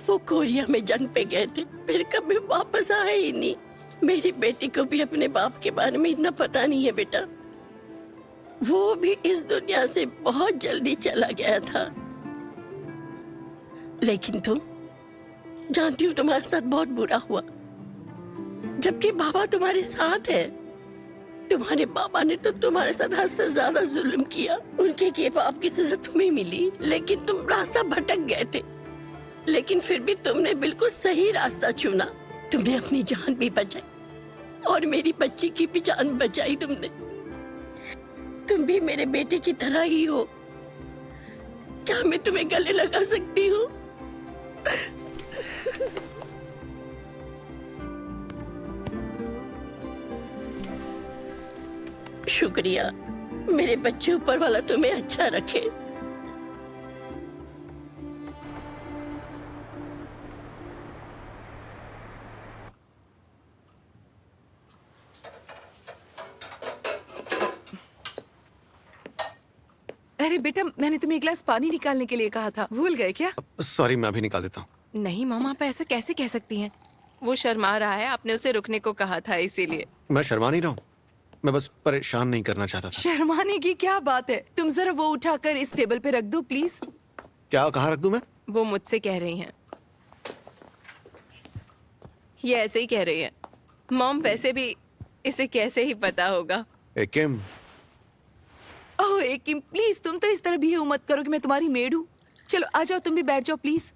[SPEAKER 13] वो कोरिया में जंग पे गए थे, फिर कभी वापस आए ही नहीं। मेरी बेटी को भी अपने बाप के बारे में इतना पता नहीं है बेटा। वो भी इस दुनिया से बहुत जल्दी चला गया था। लेकिन तुम जानती हो तुम्हारे साथ बहुत बुरा हुआ, जबकि बाबा तुम्हारे साथ है। तुम्हारे बाबा ने तो तुम्हारे साथ हद से ज्यादा जुल्म किया। उनके किए पाप की सजा तुम्हें मिली, लेकिन तुम रास्ता भटक गए थे। लेकिन फिर भी तुमने बिल्कुल सही रास्ता चुना। तुमने अपनी जान भी बचाई और मेरी बच्ची की भी जान बचाई तुमने। तुम भी मेरे बेटे की तरह ही हो। क्या मैं तुम्हें गले लगा सकती हूँ? शुक्रिया मेरे बच्चे, ऊपर वाला तुम्हें अच्छा रखे।
[SPEAKER 5] अरे बेटा, मैंने तुम्हें एक गिलास पानी निकालने के लिए कहा था, भूल गए क्या?
[SPEAKER 2] सॉरी, मैं अभी निकाल देता हूँ।
[SPEAKER 7] नहीं मामा, आप ऐसा कैसे कह सकती हैं? वो शर्मा रहा है, आपने उसे रुकने को कहा था इसीलिए।
[SPEAKER 2] मैं शर्मा नहीं रहा हूँ, मैं बस परेशान नहीं करना चाहता था।
[SPEAKER 5] शर्माने की क्या बात है? तुम जरा वो उठाकर इस टेबल पे रख दो प्लीज।
[SPEAKER 2] क्या कहाँ रख दूं मैं?
[SPEAKER 7] वो मुझसे कह रही हैं। ये ऐसे ही कह रही है। मॉम, वैसे भी इसे कैसे ही पता होगा?
[SPEAKER 2] किम।
[SPEAKER 5] ओह किम, प्लीज तुम तो इस तरह भी मत करो कि मैं तुम्हारी मेड हूँ। चलो आ जाओ, तुम भी बैठ जाओ प्लीज।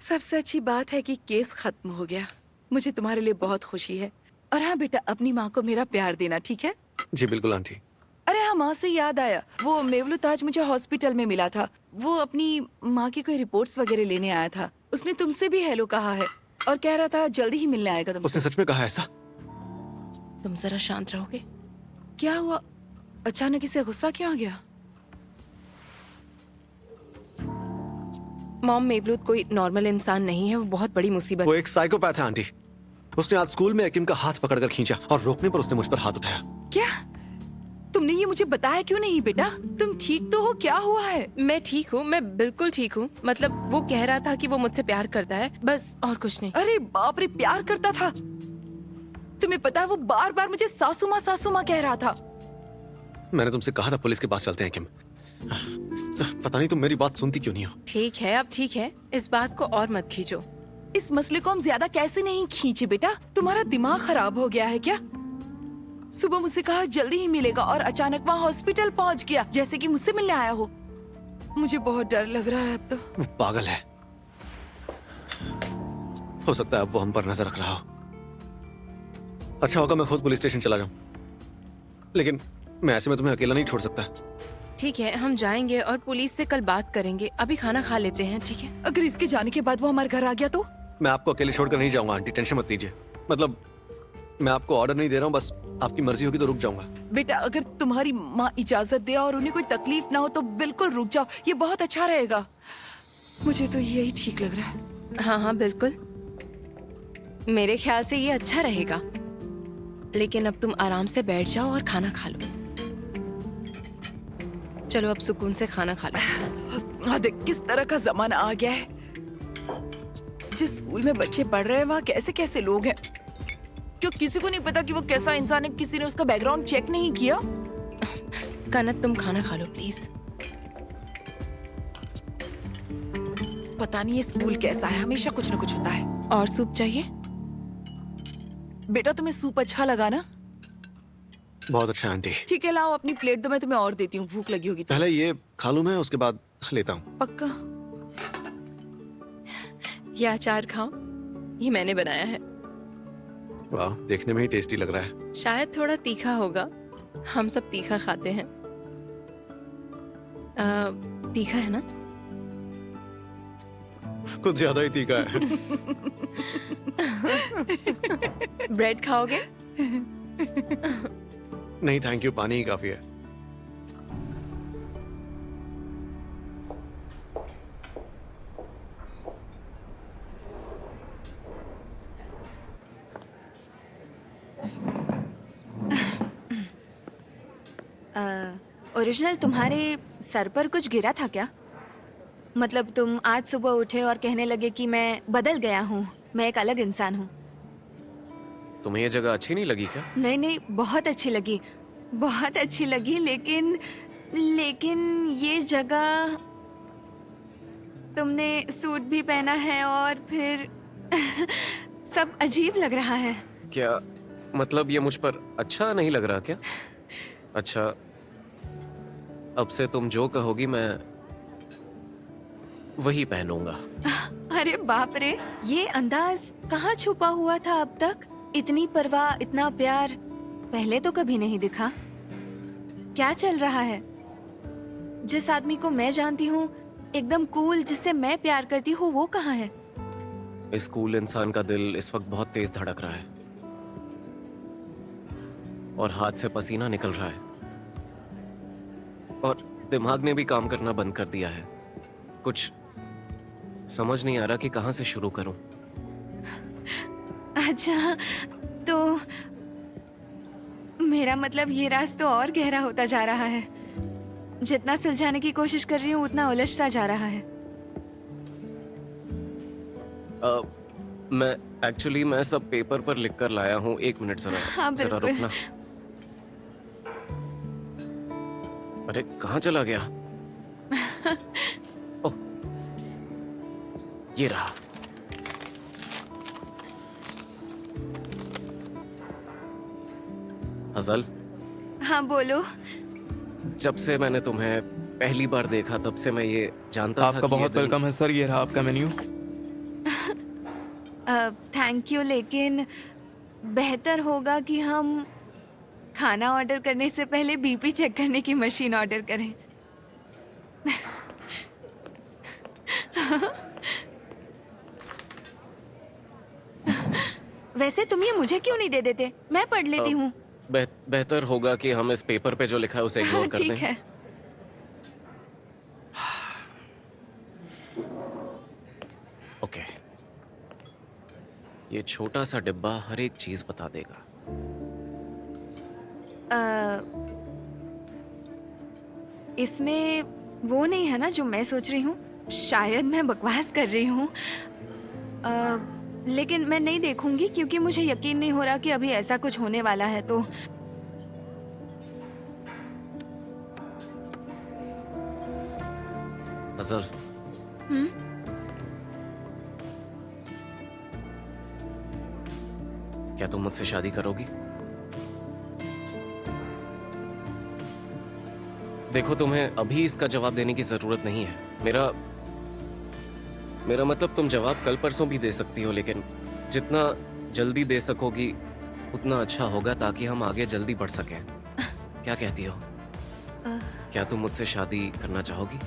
[SPEAKER 5] सबसे अच्छी बात है कि केस खत्म हो गया। मुझे तुम्हारे लिए बहुत खुशी है। और हाँ बेटा, अपनी माँ को मेरा प्यार देना, ठीक है?
[SPEAKER 2] जी बिल्कुल आंटी।
[SPEAKER 5] अरे हाँ, माँ से याद आया, वो मेवलुत आज मुझे हॉस्पिटल में मिला था। वो अपनी माँ की कोई रिपोर्ट्स वगैरह लेने आया था। उसने तुमसे भी हेलो कहा है और कह रहा था जल्दी ही मिलने आएगा तुमसे।
[SPEAKER 2] उसने सच में कहा ऐसा?
[SPEAKER 7] तुम जरा शांत रहोगे?
[SPEAKER 5] क्या हुआ? अचानक इसे गुस्सा क्यों आ गया?
[SPEAKER 7] मॉम, मेवलुत कोई नॉर्मल इंसान नहीं है, वो बहुत बड़ी मुसीबत।
[SPEAKER 2] वो एक साइकोपैथ है आंटी। उसने आज स्कूल में एकिम का हाथ पकड़कर खींचा और रोकने पर उसने मुझ पर हाथ उठाया।
[SPEAKER 5] क्या? तुमने ये मुझे बताया क्यों नहीं बेटा? तुम ठीक तो हो? क्या हुआ है?
[SPEAKER 7] मैं ठीक हूँ, मैं बिल्कुल ठीक हूँ। मतलब वो कह रहा था कि वो मुझसे प्यार करता है, बस, और कुछ नहीं।
[SPEAKER 5] अरे बाप रे, प्यार करता था? तुम्हें पता है वो बार बार मुझे सासू माँ कह रहा था।
[SPEAKER 2] मैंने तुमसे कहा था पुलिस के पास चलते हैं एकिम। पता नहीं तुम मेरी बात सुनती क्यों नहीं हो।
[SPEAKER 7] ठीक है, अब ठीक है, इस बात को और मत खींचो।
[SPEAKER 5] इस मसले को हम ज्यादा कैसे नहीं खींचे बेटा? तुम्हारा दिमाग खराब हो गया है क्या? सुबह मुझसे कहा जल्दी ही मिलेगा और अचानक वहाँ हॉस्पिटल पहुँच गया, जैसे कि मुझसे मिलने आया हो। मुझे बहुत डर लग रहा है अब तो।
[SPEAKER 2] वो पागल है। हो सकता है अब वो हम पर नजर रख रहा हो। अच्छा होगा मैं खुद पुलिस स्टेशन चला जाऊं, लेकिन मैं ऐसे में तुम्हें अकेला नहीं छोड़ सकता।
[SPEAKER 7] ठीक है, हम जाएंगे और पुलिस से कल बात करेंगे। अभी खाना खा लेते हैं, ठीक है?
[SPEAKER 5] अगर इसके जाने के बाद वो हमारे घर आ गया तो?
[SPEAKER 2] मैं आपको अकेले छोड़कर नहीं जाऊंगा आंटी, टेंशन मत लीजिए। मतलब मैं आपको ऑर्डर नहीं दे रहा हूँ, बस आपकी मर्जी होगी तो रुक जाऊंगा।
[SPEAKER 5] बेटा अगर तुम्हारी माँ इजाजत दे और उन्हें कोई तकलीफ ना हो तो बिल्कुल रुक जाओ, ये बहुत अच्छा रहेगा। मुझे तो यही ठीक लग रहा है।
[SPEAKER 7] हाँ हाँ बिल्कुल, मेरे ख्याल से ये अच्छा रहेगा। लेकिन अब तुम आराम से बैठ जाओ और खाना खा लो। चलो अब सुकून से खाना खा लो।
[SPEAKER 5] हाँ देख किस तरह का जमाना आ गया है। जिस स्कूल में बच्चे पढ़ रहे हैं वहाँ कैसे कैसे लोग हैं जो किसी को नहीं पता कि वो कैसा इंसान है। किसी ने उसका बैकग्राउंड चेक नहीं किया।
[SPEAKER 7] कनत तुम खाना खा लो प्लीज।
[SPEAKER 5] पता नहीं ये स्कूल कैसा है, हमेशा कुछ न कुछ होता है।
[SPEAKER 7] और सूप चाहिए?
[SPEAKER 5] बेटा तुम्हें सूप अच्छा लगा ना?
[SPEAKER 2] बहुत अच्छा आंटी।
[SPEAKER 5] ठीक है लाओ अपनी प्लेट दो, मैं तुम्हें और देती हूँ, भूख लगी होगी तो।
[SPEAKER 2] पहले ये खा लूं मैं, उसके बाद लेता हूँ।
[SPEAKER 5] पक्का?
[SPEAKER 7] ये अचार खाओ, ये मैंने बनाया है।
[SPEAKER 2] वाह, देखने में ही टेस्टी लग रहा है।
[SPEAKER 7] शायद थोड़ा तीखा होगा, हम सब तीखा खाते हैं। तीखा है ना?
[SPEAKER 2] कुछ ज्यादा ही तीखा है।
[SPEAKER 7] ब्रेड खाओगे?
[SPEAKER 2] नहीं थैंक यू, पानी ही काफी है।
[SPEAKER 4] ओरिजिनल तुम्हारे सर पर कुछ गिरा था क्या? मतलब तुम आज सुबह उठे और कहने लगे कि मैं बदल गया हूँ, मैं एक अलग इंसान हूँ।
[SPEAKER 9] तुम्हें ये जगह अच्छी नहीं लगी क्या?
[SPEAKER 4] नहीं नहीं, बहुत अच्छी लगी, बहुत अच्छी लगी। लेकिन ये जगह, तुमने सूट भी पहना है और फिर सब अजीब लग रहा है।
[SPEAKER 9] क्या मतलब ये मुझ पर अच्छा नहीं लग रहा क्या? अच्छा, अब से तुम जो कहोगी मैं वही पहनूंगा।
[SPEAKER 4] अरे बाप रे, ये अंदाज कहाँ छुपा हुआ था अब तक? इतनी परवाह, इतना प्यार पहले तो कभी नहीं दिखा। क्या चल रहा है? जिस आदमी को मैं जानती हूँ एकदम कूल, जिससे मैं प्यार करती हूँ, वो कहाँ है?
[SPEAKER 9] इस कूल इंसान का दिल इस वक्त बहुत तेज धड़क रहा है और हाथ से पसीना निकल रहा है और दिमाग ने भी काम करना बंद कर दिया है। कुछ समझ नहीं आ रहा कि कहाँ से शुरू करूं।
[SPEAKER 4] अच्छा, तो मेरा मतलब ये राज तो और गहरा होता जा रहा है। जितना सुलझाने की कोशिश कर रही हूँ उतना उलझता जा रहा है।
[SPEAKER 9] मैं सब पेपर पर लिख कर लाया हूँ। एक मिनट जरा,
[SPEAKER 4] हाँ,
[SPEAKER 9] जरा
[SPEAKER 4] बिल्कुल।
[SPEAKER 9] रुकना। अरे कहाँ चला गया? ओह, ये रहा। हजल,
[SPEAKER 4] हाँ बोलो।
[SPEAKER 9] जब से मैंने तुम्हें पहली बार देखा तब से मैं ये जानता था
[SPEAKER 8] आपका
[SPEAKER 9] कि ये
[SPEAKER 8] बहुत
[SPEAKER 9] दिन-
[SPEAKER 8] वेलकम है सर, ये रहा आपका मेन्यू।
[SPEAKER 4] थैंक यू, लेकिन बेहतर होगा कि हम खाना ऑर्डर करने से पहले बीपी चेक करने की मशीन ऑर्डर करें। वैसे तुम ये मुझे क्यों नहीं दे देते? मैं पढ़ लेती हूँ।
[SPEAKER 9] बेहतर होगा कि हम इस पेपर पे जो लिखा है उसे इग्नोर कर
[SPEAKER 4] ठीक
[SPEAKER 9] दें।
[SPEAKER 4] है।
[SPEAKER 9] ओके, ये छोटा सा डिब्बा हर एक चीज बता देगा।
[SPEAKER 4] इसमें वो नहीं है ना जो मैं सोच रही हूँ। शायद मैं बकवास कर रही हूँ, लेकिन मैं नहीं देखूंगी क्योंकि मुझे यकीन नहीं हो रहा कि अभी ऐसा कुछ होने वाला है। तो
[SPEAKER 9] अजल, क्या तुम मुझसे शादी करोगी? देखो, तुम्हें अभी इसका जवाब देने की जरूरत नहीं है। मेरा मतलब तुम जवाब कल परसों भी दे सकती हो, लेकिन जितना जल्दी दे सकोगी उतना अच्छा होगा ताकि हम आगे जल्दी बढ़ सकें। क्या कहती हो? क्या तुम मुझसे शादी करना चाहोगी?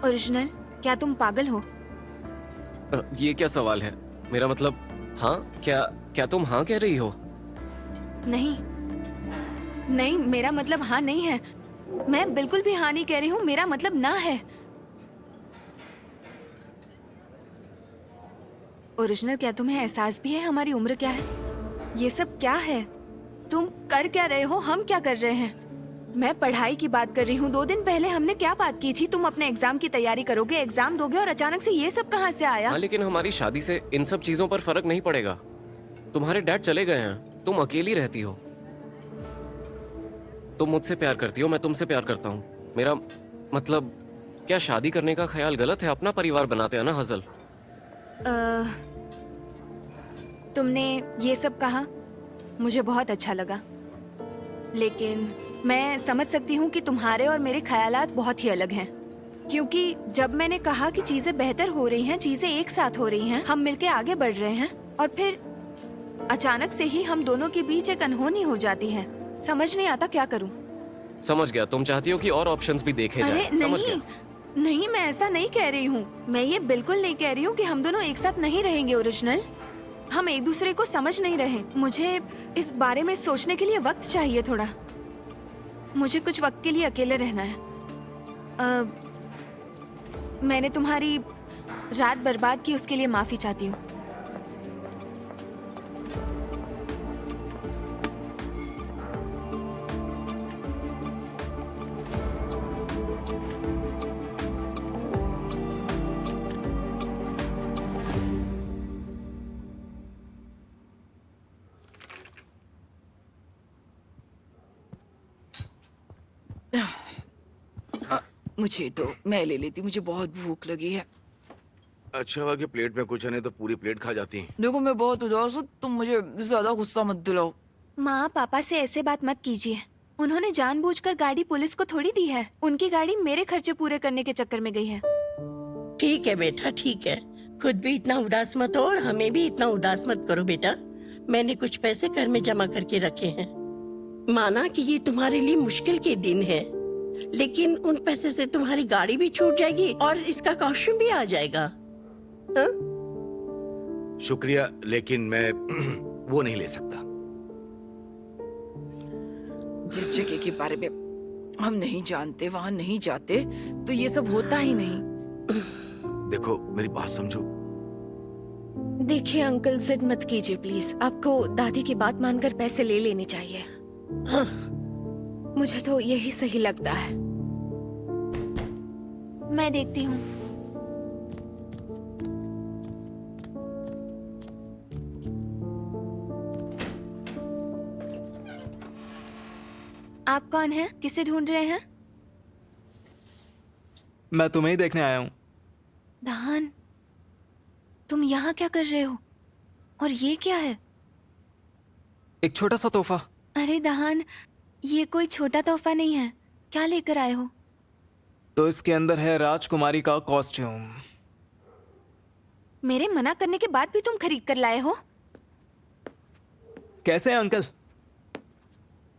[SPEAKER 4] ओरिजिनल, क्या तुम पागल हो?
[SPEAKER 9] ये क्या सवाल है? मेरा मतलब हाँ, क्या तुम हाँ कह रही हो?
[SPEAKER 4] नहीं नहीं, मेरा मतलब हाँ नहीं है। मैं बिल्कुल भी हाँ नहीं कह रही हूँ, मेरा मतलब ना है। ओरिजिनल, क्या तुम्हें एहसास भी है हमारी उम्र क्या है? ये सब क्या है? तुम कर क्या रहे हो? हम क्या कर रहे हैं? मैं पढ़ाई की बात कर रही हूँ। 2 दिन पहले हमने क्या बात की थी? तुम अपने एग्जाम की तैयारी करोगे, एग्जाम दोगे, और अचानक से ये सब कहाँ से आया?
[SPEAKER 9] हाँ, लेकिन हमारी शादी से इन सब चीजों पर फर्क नहीं पड़ेगा। तुम्हारे डैड चले गए हैं, तुम अकेली रहती हो। तुम मुझसे प्यार करती हो, मैं तुमसे प्यार करता हूँ। मेरा मतलब, क्या शादी करने का ख्याल गलत है? अपना परिवार बनाते हैं ना हजल।
[SPEAKER 4] तुमने ये सब कहा, मुझे बहुत अच्छा लगा, लेकिन मैं समझ सकती हूँ कि तुम्हारे और मेरे ख्यालात बहुत ही अलग हैं। क्योंकि जब मैंने कहा कि चीजें बेहतर हो रही हैं, चीजें एक साथ हो रही हैं, हम मिलके आगे बढ़ रहे हैं, और फिर अचानक से ही हम दोनों के बीच एक अनहोनी हो जाती है। समझ नहीं आता क्या करूं।
[SPEAKER 9] समझ गया, तुम चाहती हो कि और ऑप्शंस भी देखे
[SPEAKER 4] अरे
[SPEAKER 9] जाएं। समझ
[SPEAKER 4] नहीं,
[SPEAKER 9] गया।
[SPEAKER 4] नहीं, मैं ऐसा नहीं कह रही हूँ। मैं ये बिल्कुल नहीं कह रही हूँ कि हम दोनों एक साथ नहीं रहेंगे। ओरिजिनल, हम एक दूसरे को समझ नहीं रहे। मुझे इस बारे में सोचने के लिए वक्त चाहिए थोड़ा। मुझे कुछ वक्त के लिए अकेले रहना है। मैंने तुम्हारी रात बर्बाद की, उसके लिए माफी चाहती हूँ।
[SPEAKER 5] मुझे तो मैं ले लेती, मुझे बहुत भूख लगी है।
[SPEAKER 3] अच्छा हुआ कि प्लेट में कुछ है, नहीं तो पूरी प्लेट खा जाती।
[SPEAKER 5] देखो, मैं बहुत उदास हूँ, तुम मुझे ज्यादा गुस्सा मत दिलाओ।
[SPEAKER 4] माँ, पापा से ऐसे बात मत कीजिए। उन्होंने जानबूझकर गाड़ी पुलिस को थोड़ी दी है। उनकी गाड़ी मेरे खर्चे पूरे करने के चक्कर में गई है।
[SPEAKER 13] ठीक है बेटा, ठीक है। खुद भी इतना उदास मत हो और हमें भी इतना उदास मत करो बेटा। मैंने कुछ पैसे घर में जमा करके रखे हैं। माना कि ये तुम्हारे लिए मुश्किल के दिन है, लेकिन उन पैसे से तुम्हारी गाड़ी भी छूट जाएगी और इसका कॉस्ट्यूम भी आ जाएगा। हाँ?
[SPEAKER 3] शुक्रिया, लेकिन मैं वो नहीं ले सकता।
[SPEAKER 5] जिस जगह के बारे में हम नहीं जानते, वहाँ नहीं जाते, तो ये सब होता ही नहीं।
[SPEAKER 3] देखो, मेरी बात समझो।
[SPEAKER 7] देखिए अंकल, जिद मत कीजिए प्लीज। आपको दादी की बात मानकर पैसे ले लेने चाहिए।
[SPEAKER 13] हाँ।
[SPEAKER 7] मुझे तो यही सही लगता है।
[SPEAKER 4] मैं देखती हूँ। आप कौन हैं? किसे ढूंढ रहे हैं?
[SPEAKER 8] मैं तुम्हें ही देखने आया हूँ।
[SPEAKER 4] दहान, तुम यहाँ क्या कर रहे हो? और ये क्या है?
[SPEAKER 8] एक छोटा सा तोहफा।
[SPEAKER 4] अरे दहान, ये कोई छोटा तोहफा नहीं है। क्या लेकर आए हो?
[SPEAKER 8] तो इसके अंदर है राजकुमारी का कॉस्ट्यूम।
[SPEAKER 4] मेरे मना करने के बाद भी तुम खरीद कर लाए हो?
[SPEAKER 14] कैसे हैं अंकल?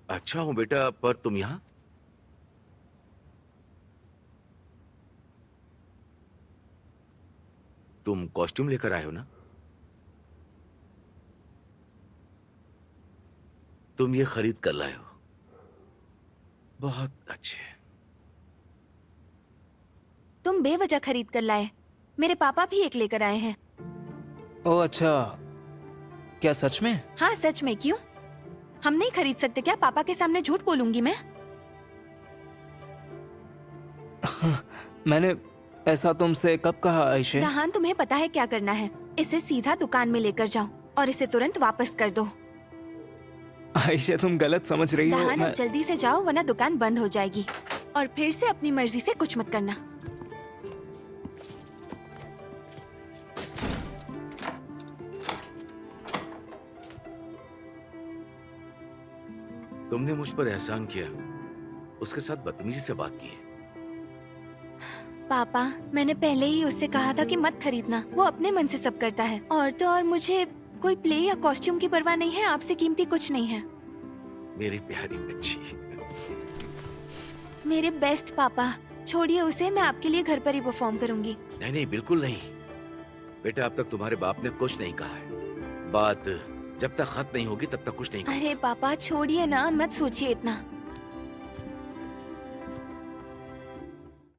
[SPEAKER 3] अच्छा हूँ बेटा, पर तुम यहाँ? तुम कॉस्ट्यूम लेकर आए हो ना? तुम ये खरीद कर लाए हो, बहुत अच्छे।
[SPEAKER 4] तुम बेवजह खरीद कर लाए। मेरे पापा भी एक लेकर आए हैं।
[SPEAKER 14] ओह अच्छा, क्या सच में?
[SPEAKER 4] हाँ सच में, क्यों? हम नहीं खरीद सकते क्या? पापा के सामने झूठ बोलूंगी मैं?
[SPEAKER 14] मैंने ऐसा तुमसे कब कहा आयशे?
[SPEAKER 4] दहान, तुम्हें पता है क्या करना है? इसे सीधा दुकान में लेकर जाओ और इसे तुरंत वापस कर दो।
[SPEAKER 14] आयशे तुम गलत समझ रही हो।
[SPEAKER 4] दहान, अब जल्दी से जाओ वरना दुकान बंद हो जाएगी। और फिर से अपनी मर्जी से कुछ मत करना।
[SPEAKER 3] तुमने मुझ पर एहसान किया, उसके साथ बदतमीजी से बात की है।
[SPEAKER 4] पापा, मैंने पहले ही उससे कहा था कि मत खरीदना। वो अपने मन से सब करता है। और तो और मुझे कोई प्ले या कॉस्ट्यूम की परवाह नहीं है। आपसे कीमती कुछ नहीं है।
[SPEAKER 3] मेरी प्यारी बच्ची।
[SPEAKER 4] मेरे बेस्ट पापा, छोड़िए उसे, मैं आपके लिए घर पर ही परफॉर्म करूंगी।
[SPEAKER 3] नहीं नहीं, बिल्कुल नहीं बेटा, अब तक तुम्हारे बाप ने कुछ नहीं कहा है। बात जब तक खत्म नहीं होगी तब तक कुछ नहीं कहा।
[SPEAKER 4] अरे पापा छोड़िए ना, मत सोचिए इतना।